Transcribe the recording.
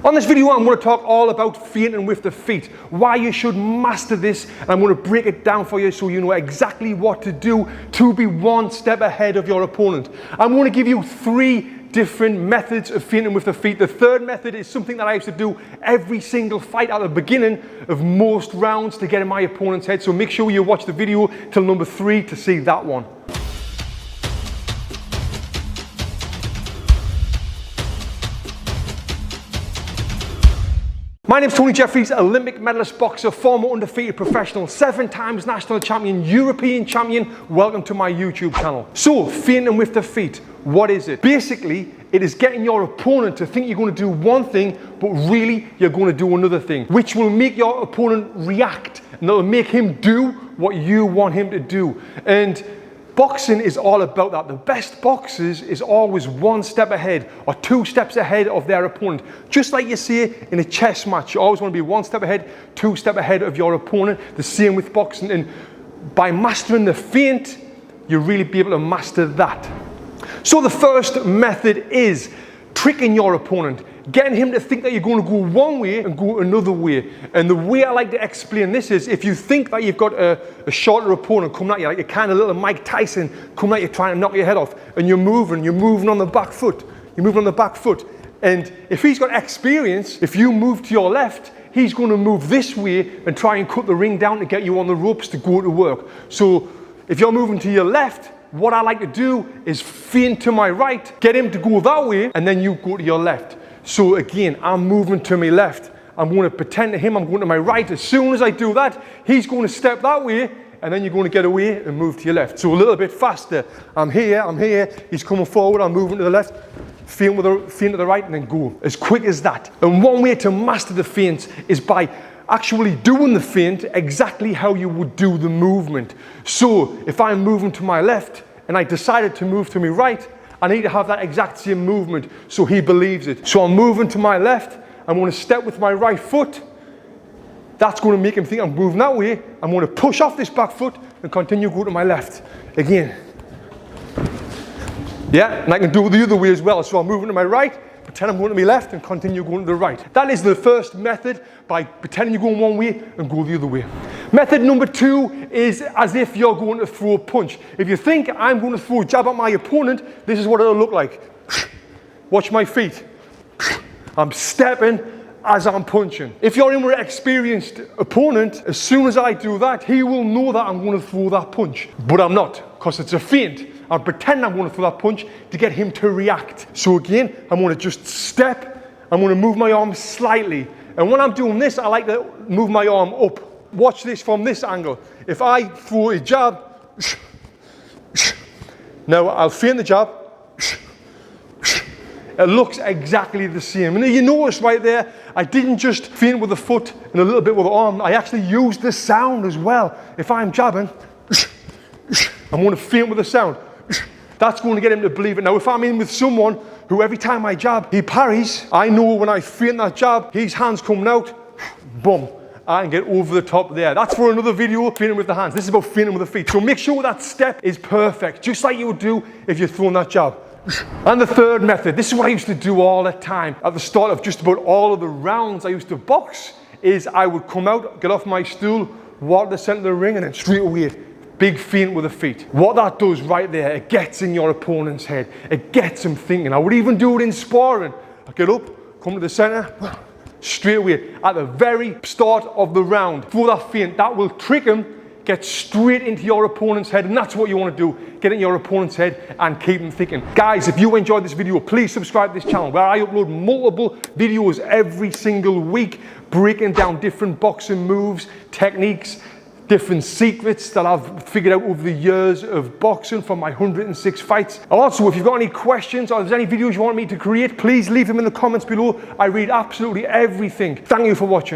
On this video, I'm going to talk all about feinting with the feet, why you should master this, and I'm going to break it down for you so you know exactly what to do to be one step ahead of your opponent. I'm going to give you 3 different methods of feinting with the feet. The third method is something that I used to do every single fight at the beginning of most rounds to get in my opponent's head. So make sure you watch the video till number 3 to see that one. My name's Tony Jeffries, Olympic medalist boxer, former undefeated professional, 7 times national champion, European champion. Welcome to my YouTube channel. So, feinting with the feet, what is it? Basically, it is getting your opponent to think you're going to do one thing, but really you're going to do another thing, which will make your opponent react, and that'll make him do what you want him to do. And boxing is all about that. The best boxers is always 1 step ahead or 2 steps ahead of their opponent. Just like you see in a chess match, you always want to be 1 step ahead, 2 steps ahead of your opponent. The same with boxing. And by mastering the feint, you really be able to master that. So the first method is tricking your opponent, getting him to think that you're going to go one way and go another way. And the way I like to explain this is, if you think that you've got a shorter opponent coming at you, like a kind of little Mike Tyson coming at you trying to knock your head off, and you're moving on the back foot, and if he's got experience, if you move to your left, he's going to move this way and try and cut the ring down to get you on the ropes to go to work. So if you're moving to your left, what I like to do is feint to my right, get him to go that way, and then you go to your left. So again, I'm moving to my left. I'm going to pretend to him I'm going to my right. As soon as I do that, he's going to step that way, and then you're going to get away and move to your left. So a little bit faster. I'm here, he's coming forward, I'm moving to the left, feint to the right, and then go. As quick as that. And one way to master the feint is by actually doing the feint exactly how you would do the movement. So if I'm moving to my left and I decided to move to my right, I need to have that exact same movement so he believes it. So I'm moving to my left, I'm going to step with my right foot. That's going to make him think I'm moving that way. I'm going to push off this back foot and continue going to my left. Again. Yeah, and I can do it the other way as well. So I'm moving to my right, pretend I'm going to my left, and continue going to the right. That is the first method, by pretending you're going one way and go the other way. Method number 2 is as if you're going to throw a punch. If you think I'm going to throw a jab at my opponent, this is what it'll look like. Watch my feet. I'm stepping as I'm punching. If you're in with an experienced opponent, as soon as I do that, he will know that I'm going to throw that punch. But I'm not, because it's a feint. I'm pretending I'm going to throw that punch to get him to react. So again, I'm going to just step, I'm going to move my arm slightly. And when I'm doing this, I like to move my arm up. Watch this from this angle. If I throw a jab, now I'll feint the jab, it looks exactly the same. And you notice right there, I didn't just feint with the foot and a little bit with the arm, I actually used the sound as well. If I'm jabbing, I'm going to feint with the sound. That's going to get him to believe it. Now, if I'm in with someone who every time I jab, he parries, I know when I feint that jab, his hand's coming out, boom, I can get over the top there. That's for another video, feinting with the hands. This is about feinting with the feet. So make sure that step is perfect, just like you would do if you're throwing that jab. And the third method, this is what I used to do all the time. At the start of just about all of the rounds I used to box, is I would come out, get off my stool, walk to the center of the ring, and then straight away, big feint with the feet. What that does right there, it gets in your opponent's head. It gets him thinking. I would even do it in sparring. I get up, come to the center, straight away, at the very start of the round. Throw that feint, that will trick him, get straight into your opponent's head, and that's what you want to do. Get in your opponent's head and keep him thinking. Guys, if you enjoyed this video, please subscribe to this channel where I upload multiple videos every single week, breaking down different boxing moves, techniques, different secrets that I've figured out over the years of boxing from my 106 fights. Also, if you've got any questions or there's any videos you want me to create, please leave them in the comments below. I read absolutely everything. Thank you for watching.